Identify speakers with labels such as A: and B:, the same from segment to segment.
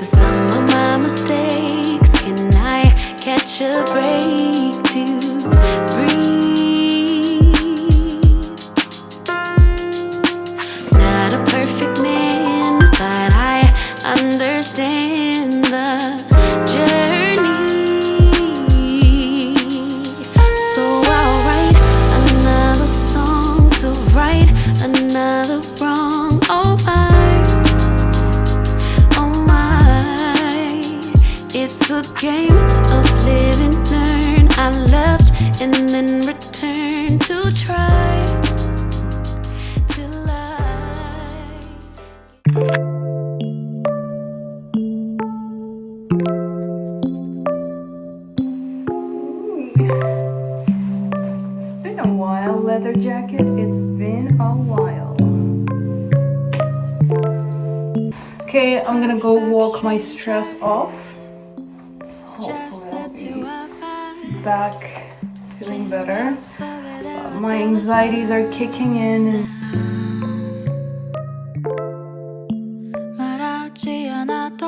A: for some of my mistakes. Can I catch a break to breathe? Not a perfect man, but I understand the journey. So I'll write another song to right another wrong. Oh my, it's a game of live and learn. I loved and then return to try till
B: It's been a while, leather jacket. It's been a while. Okay, I'm gonna go walk my stress off. Hopefully I'll be back feeling better. My anxieties are kicking in and
A: 말하지 않아도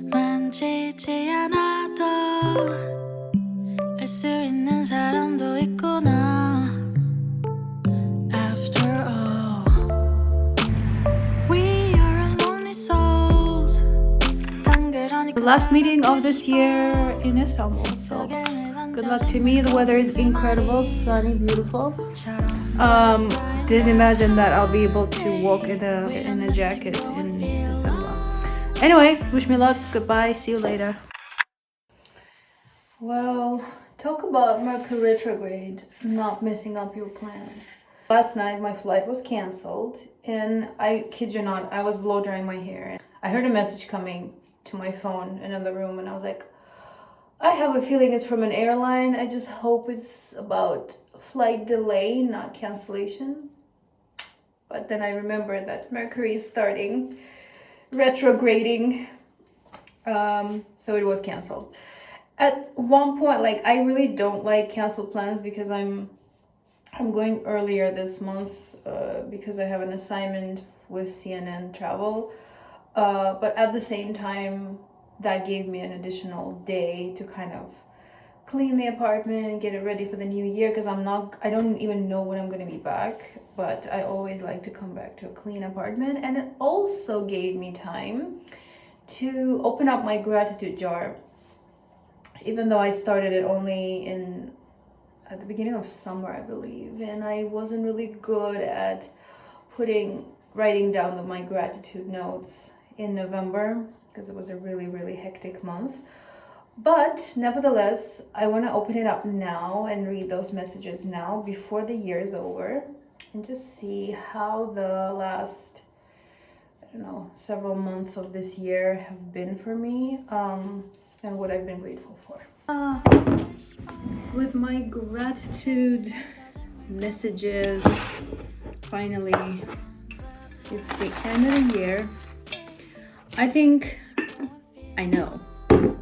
A: 만지지 않아도 알 수 있는 사람도 있구나. After all, we are lonely souls.
B: the last meeting of this year in Istanbul. So good luck to me. The weather is incredible, sunny, beautiful. Didn't imagine that I'll be able to walk in a jacket in December. Anyway, wish me luck. Goodbye. See you later. Well, talk about Mercury retrograde not messing up your plans. Last night my flight was cancelled, and I kid you not, I was blow drying my hair. I heard a message coming to my phone in another room, and I was like, I have a feeling it's from an airline. I just hope it's about flight delay, not cancellation. But then I remembered that Mercury is starting retrograding, so it was canceled. At one point, like, I really don't like canceled plans because I'm going earlier this month because I have an assignment with CNN Travel. But at the same time, that gave me an additional day to kind of clean the apartment, get it ready for the new year, because I don't even know when I'm going to be back, but I always like to come back to a clean apartment. And it also gave me time to open up my gratitude jar, even though I started it only at the beginning of summer, I believe, and I wasn't really good at writing down my gratitude notes in November because it was a really, really hectic month. But nevertheless, I want to open it up now and read those messages now before the year is over and just see how the last, several months of this year have been for me, and what I've been grateful for. With my gratitude messages, finally, it's the end of the year. I know.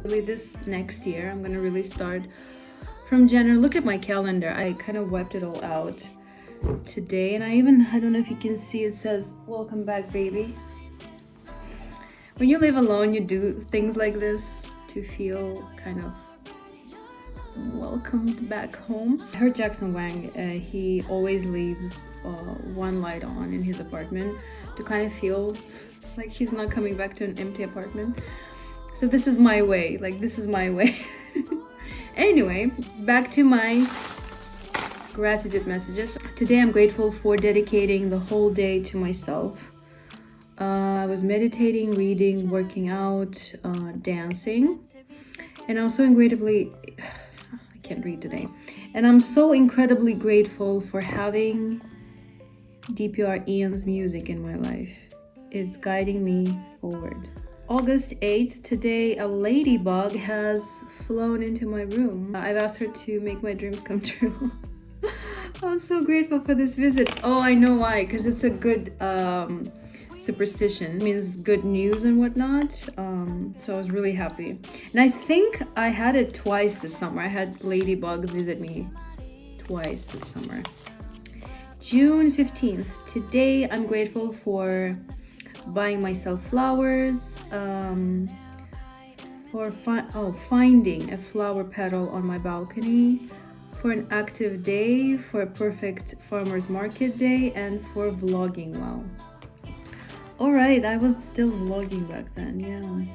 B: Really, this next year, I'm gonna really start from January. Look at my calendar. I kind of wiped it all out today, and I don't know if you can see, it says, "Welcome back, baby." When you live alone, you do things like this to feel kind of welcomed back home. I heard Jackson Wang, he always leaves one light on in his apartment to kind of feel like he's not coming back to an empty apartment. So this is my way, Anyway, back to my gratitude messages. Today I'm grateful for dedicating the whole day to myself. I was meditating, reading, working out, dancing, and I'm so incredibly, I can't read today, and I'm so incredibly grateful for having DPR Ian's music in my life. It's guiding me forward. August 8th, today a ladybug has flown into my room. I've asked her to make my dreams come true. I'm so grateful for this visit. Oh, I know why, because it's a good superstition. It means good news and whatnot. So I was really happy. And I think I had it twice this summer. I had ladybugs visit me twice this summer. June 15th. Today I'm grateful for buying myself flowers, finding a flower petal on my balcony, for an active day, for a perfect farmer's market day, and for vlogging. Wow. All right, I was still vlogging back then, yeah.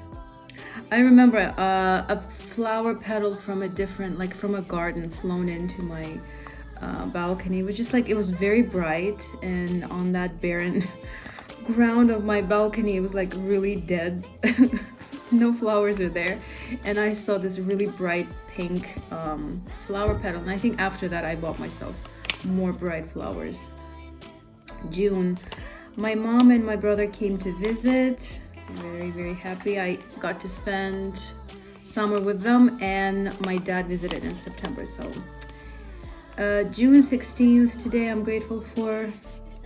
B: I remember a flower petal from a different, like from a garden, flown into my balcony. It was just like, it was very bright, and on that barren ground of my balcony, it was like really dead. No flowers are there, and I saw this really bright pink flower petal, and I think after that I bought myself more bright flowers. June, my mom and my brother came to visit. Very, very happy. I got to spend summer with them, and my dad visited in September. So June 16th, today I'm grateful for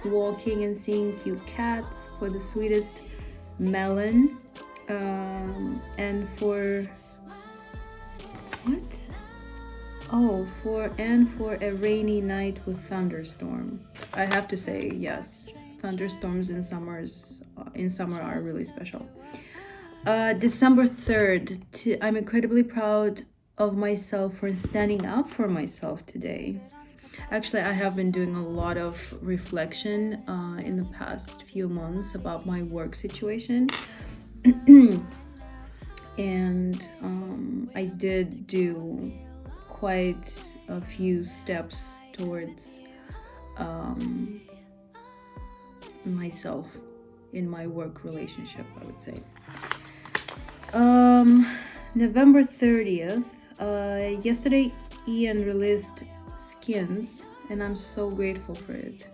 B: walking and seeing cute cats, for the sweetest melon, and for what? Oh, for a rainy night with thunderstorm. I have to say, yes, thunderstorms in summer are really special. December 3rd, I'm incredibly proud of myself for standing up for myself today. Actually, I have been doing a lot of reflection in the past few months about my work situation. And I did do quite a few steps towards myself in my work relationship, I would say. November 30th, yesterday Ian released Skins, and I'm so grateful for it.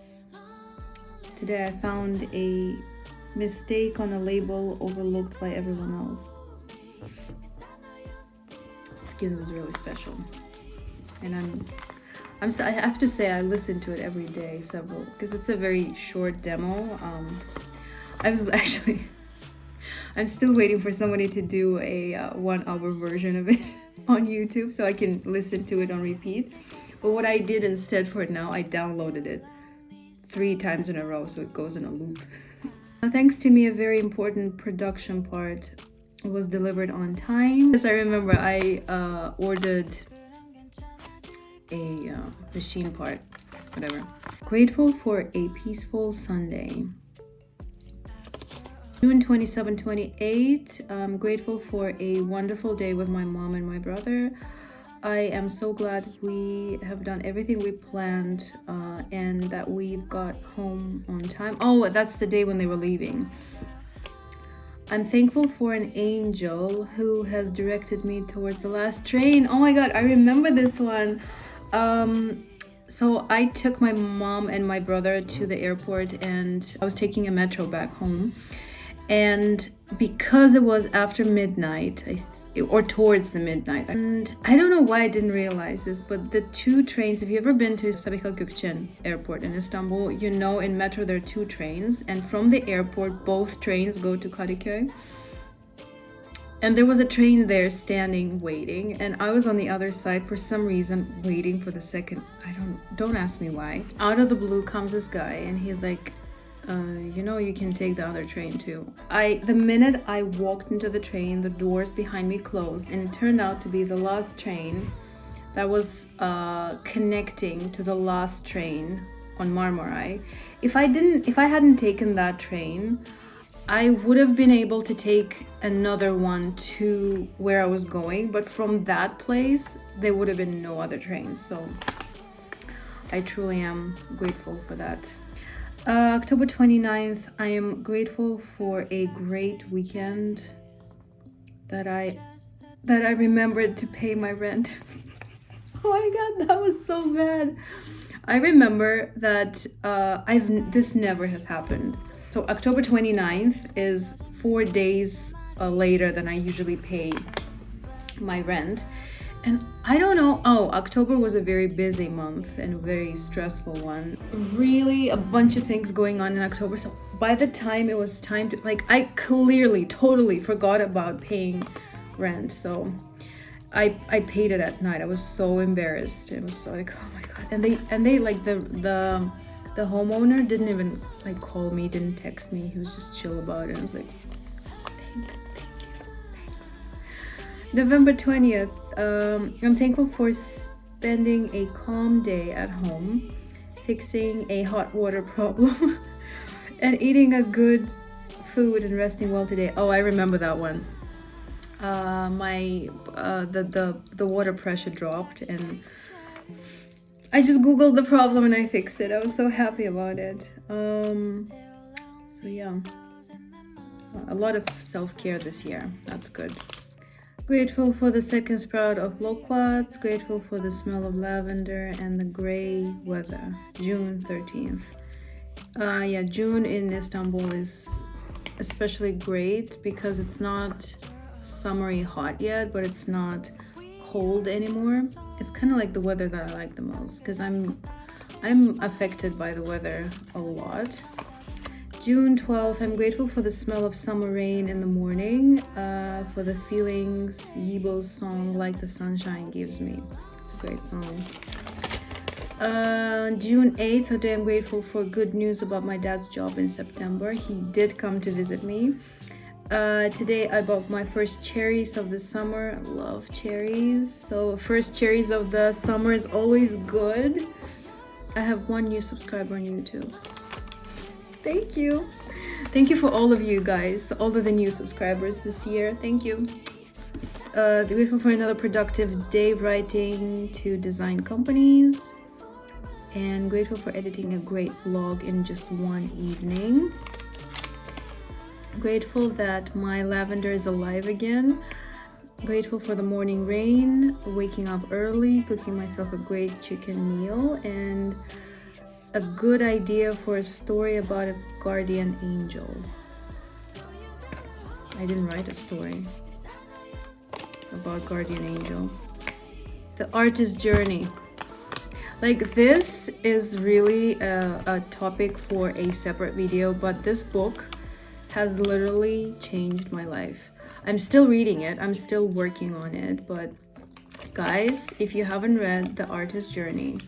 B: Today I found a mistake on a label overlooked by everyone else. Skins is really special, and I have to say I listen to it every day, several, because it's a very short demo. I was actually I'm still waiting for somebody to do a 1 hour version of it on YouTube so I can listen to it on repeat. But what I did instead for it now, I downloaded it 3 times in a row so it goes in a loop. Thanks to me, a very important production part was delivered on time. As I remember, I ordered a machine part, whatever. Grateful for a peaceful Sunday. June 27, 28, I'm grateful for a wonderful day with my mom and my brother. I am so glad we have done everything we planned and that we've got home on time. Oh, that's the day when they were leaving. I'm thankful for an angel who has directed me towards the last train. Oh my god, I remember this one. So I took my mom and my brother to the airport, and I was taking a metro back home. And because it was after midnight, or towards the midnight, and I don't know why I didn't realize this, but the 2 trains, if you've ever been to Sabiha Gökçen airport in Istanbul, you know in metro there are 2 trains, and from the airport both trains go to Kadıköy. And there was a train there standing waiting, and I was on the other side for some reason waiting for the second. Don't ask me why. Out of the blue comes this guy, and he's like, you can take the other train too. The minute I walked into the train, the doors behind me closed, and it turned out to be the last train that was connecting to the last train on Marmaray. If I hadn't taken that train, I would have been able to take another one to where I was going, but from that place there would have been no other trains. So I truly am grateful for that. October 29th, I am grateful for a great weekend that I remembered to pay my rent. Oh my god, that was so bad. I remember that this never has happened. So October 29th is 4 days later than I usually pay my rent. And I don't know, October was a very busy month and a very stressful one. Really a bunch of things going on in October. So by the time it was time to, I clearly, totally forgot about paying rent. So I paid it at night. I was so embarrassed. It was so oh my god. And they like the The homeowner didn't even like call me, didn't text me. He was just chill about it. I was like, thank you, thanks. November 20th. I'm thankful for spending a calm day at home, fixing a hot water problem, and eating a good food and resting well today. Oh, I remember that one. The water pressure dropped, and I just googled the problem and I fixed it. I was so happy about it. So yeah, a lot of self-care this year. That's good. Grateful for the second sprout of loquats. Grateful for the smell of lavender and the gray weather. June 13th. Yeah, June in Istanbul is especially great because it's not summery hot yet, but it's not cold anymore. It's kind of like the weather that I like the most because I'm affected by the weather a lot. June 12th, I'm grateful for the smell of summer rain in the morning, for the feelings Yibo's song Like the Sunshine gives me. It's a great song. June 8th, today I'm grateful for good news about my dad's job in September. He did come to visit me. Today I bought my first cherries of the summer. I love cherries. So first cherries of the summer is always good. I have one new subscriber on YouTube. Thank you. Thank you for all of you guys, all of the new subscribers this year. Thank you. Grateful for another productive day writing to design companies. And grateful for editing a great vlog in just one evening. Grateful that my lavender is alive again. Grateful for the morning rain, waking up early, cooking myself a great chicken meal, and a good idea for a story about a guardian angel. I didn't write a story about guardian angel. The artist journey. Like, this is really a topic for a separate video, but this book has literally changed my life. I'm still reading it, I'm still working on it, but guys, if you haven't read The Artist Journey,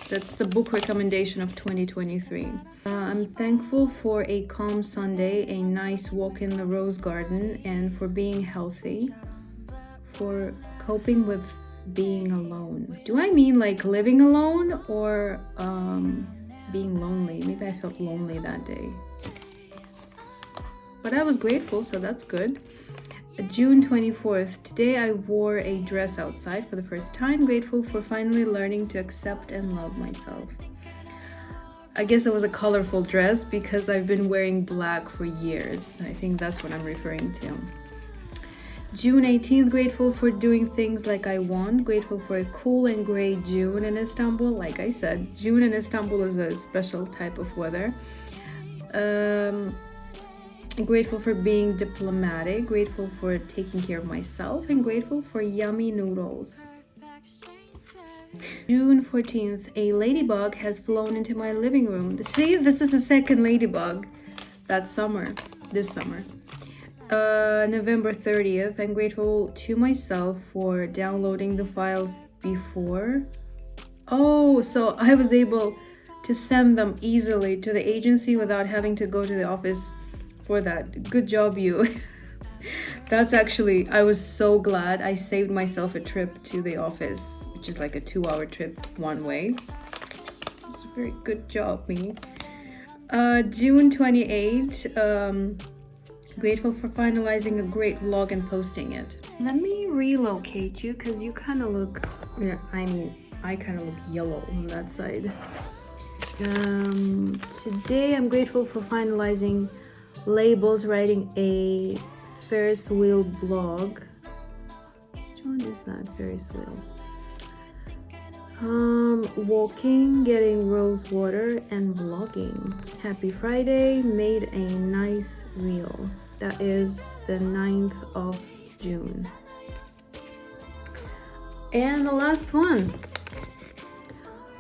B: that's the book recommendation of 2023. I'm thankful for a calm Sunday, a nice walk in the rose garden, and for being healthy, for coping with being alone. Do I mean like living alone or being lonely? Maybe I felt lonely that day. But I was grateful, so that's good. June 24th. Today I wore a dress outside for the first time. Grateful for finally learning to accept and love myself. I guess it was a colorful dress because I've been wearing black for years. I think that's what I'm referring to. June 18th. Grateful for doing things like I want. Grateful for a cool and gray June in Istanbul. Like I said, June in Istanbul is a special type of weather. Grateful for being diplomatic, grateful for taking care of myself, and grateful for yummy noodles. June 14th, a ladybug has flown into my living room. See, this is the second ladybug this summer. November 30th, I'm grateful to myself for downloading the files before. Oh, so I was able to send them easily to the agency without having to go to the office for that. Good job, you. That's actually, I was so glad I saved myself a trip to the office, which is like a 2-hour trip one way. It's a very good job, me. June 28th, grateful for finalizing a great vlog and posting it. Let me relocate you because you kind of look, I kind of look yellow on that side. Today I'm grateful for finalizing labels, writing a Ferris wheel blog. Which one is that? Ferris wheel. Walking, getting rose water, and vlogging. Happy Friday. Made a nice reel. That is the 9th of June. And the last one,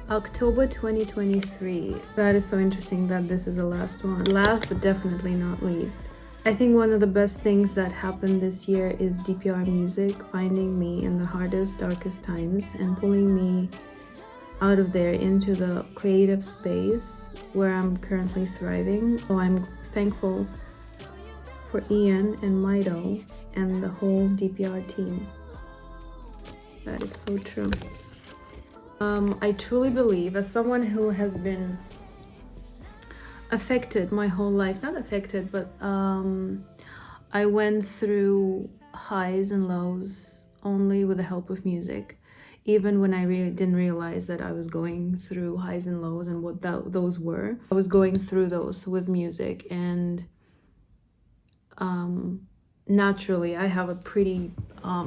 B: October 2023. That is so interesting that this is the last one. Last but definitely not least. I think one of the best things that happened this year is DPR music finding me in the hardest, darkest times and pulling me out of there into the creative space where I'm currently thriving. So I'm thankful for Ian and Mido and the whole DPR team. That is so true. I truly believe, as someone who has been affected my whole life, not affected, but I went through highs and lows only with the help of music. Even when I really didn't realize that I was going through highs and lows and what those were, I was going through those with music. And naturally, I have a pretty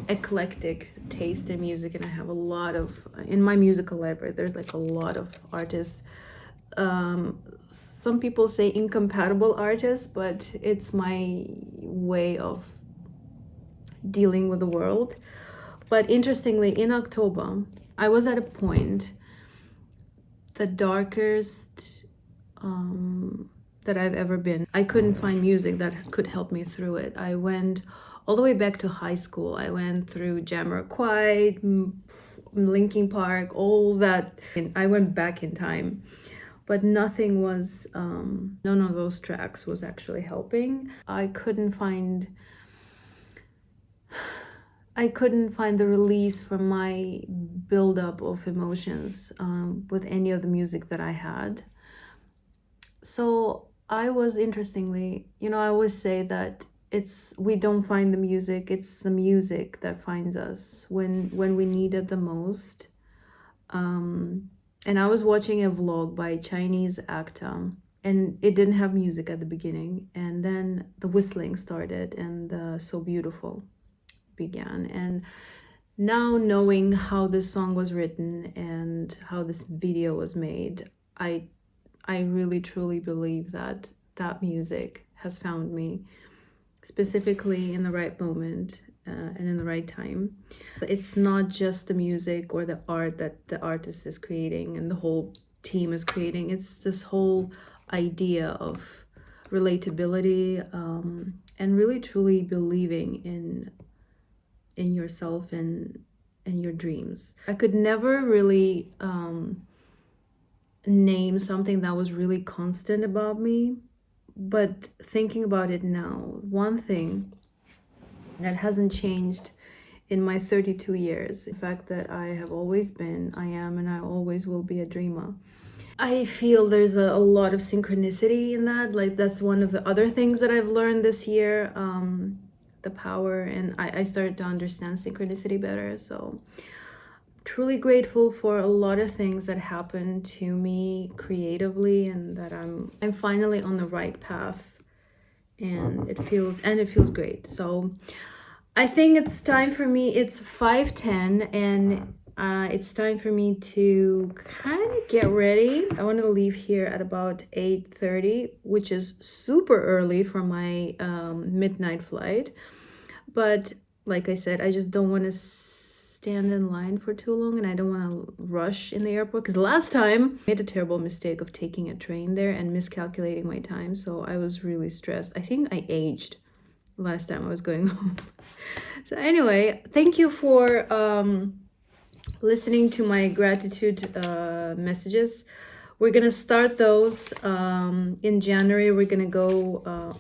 B: eclectic taste in music, and I have a lot of, in my musical library, there's like a lot of artists. Some people say incompatible artists, but it's my way of dealing with the world. But interestingly, in October, I was at a point, the darkest that I've ever been. I couldn't find music that could help me through it. I went all the way back to high school. I went through Jamiroquai, Linkin Park, all that. And I went back in time. But nothing was, none of those tracks was actually helping. I couldn't find the release from my buildup of emotions with any of the music that I had. So I was, interestingly, I always say that we don't find the music, it's the music that finds us when we need it the most. And I was watching a vlog by a Chinese actor, and it didn't have music at the beginning, and then the whistling started and So Beautiful began. And now, knowing how this song was written and how this video was made, I really truly believe that music has found me specifically in the right moment and in the right time. It's not just the music or the art that the artist is creating and the whole team is creating. It's this whole idea of relatability and really truly believing in yourself and your dreams. I could never really name something that was really constant about me, but thinking about it now, one thing that hasn't changed in my 32 years, the fact that I have always been, I am, and I always will be a dreamer. I feel there's a lot of synchronicity in that. Like, that's one of the other things that I've learned this year, the power, and I started to understand synchronicity better. So truly grateful for a lot of things that happened to me creatively, and that I'm finally on the right path, and it feels great. So I think it's time for me. It's 5:10, and it's time for me to kind of get ready. I want to leave here at about 8:30, which is super early for my midnight flight. But like I said, I just don't want to stand in line for too long, and I don't want to rush in the airport, because last time I made a terrible mistake of taking a train there and miscalculating my time. So I was really stressed. I think I aged last time I was going home. So anyway, thank you for listening to my gratitude messages. We're gonna start those in January. We're gonna go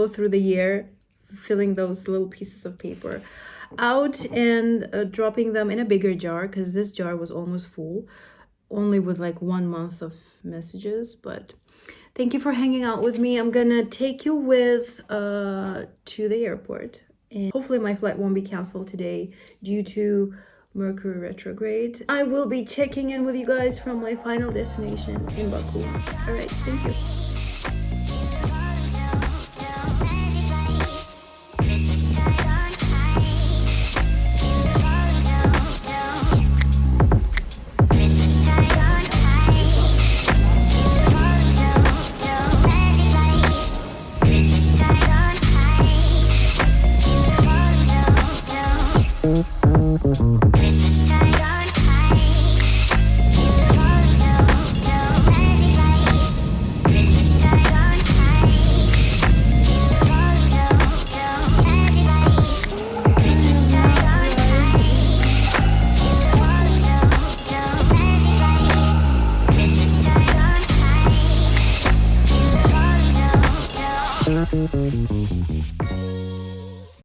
B: through the year, filling those little pieces of paper out and dropping them in a bigger jar, because this jar was almost full, only with like 1 month of messages. But thank you for hanging out with me. I'm gonna take you with to the airport, and hopefully my flight won't be canceled today due to Mercury retrograde. I will be checking in with you guys from my final destination in Baku. All right, thank you.
A: Christmas